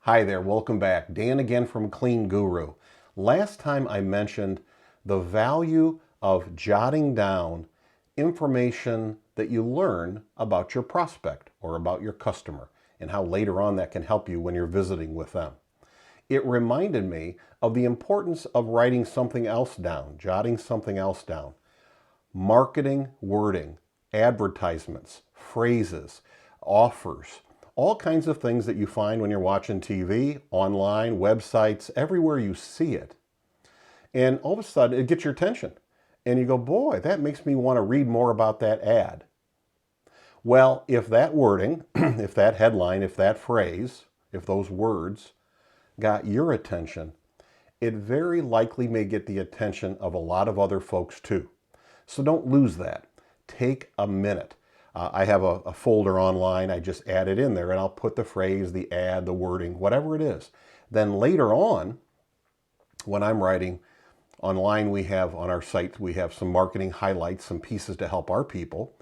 Hi there, welcome back. Dan again from Clean Guru. Last time I mentioned the value of jotting down information that you learn about your prospect or about your customer and how later on that can help you when you're visiting with them. It reminded me of the importance of writing something else down, jotting something else down. Marketing wording, advertisements, phrases, offers, all kinds of things that you find when you're watching TV, online, websites, everywhere you see it. And all of a sudden it gets your attention. And you go, boy, that makes me want to read more about that ad. Well, if that wording, if that headline, if that phrase, if those words got your attention, it very likely may get the attention of a lot of other folks too. So don't lose that. Take a minute. I have a folder online. I just add it in there and I'll put the phrase, the ad, the wording, whatever it is. Then later on, when I'm writing online, we have on our site, we have some marketing highlights, some pieces to help our people.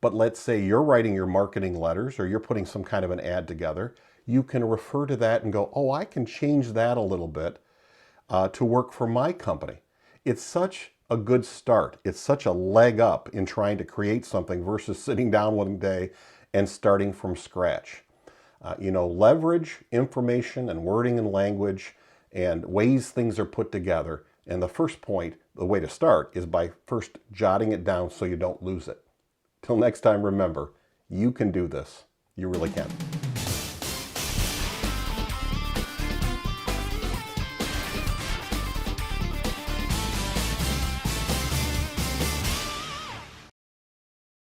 But let's say you're writing your marketing letters or you're putting some kind of an ad together. You can refer to that and go, oh, I can change that a little bit to work for my company. It's such a good start. It's such a leg up in trying to create something versus sitting down one day and starting from scratch. Leverage information and wording and language and ways things are put together. And the first point, the way to start, is by first jotting it down so you don't lose it. Till next time, remember, you can do this. You really can.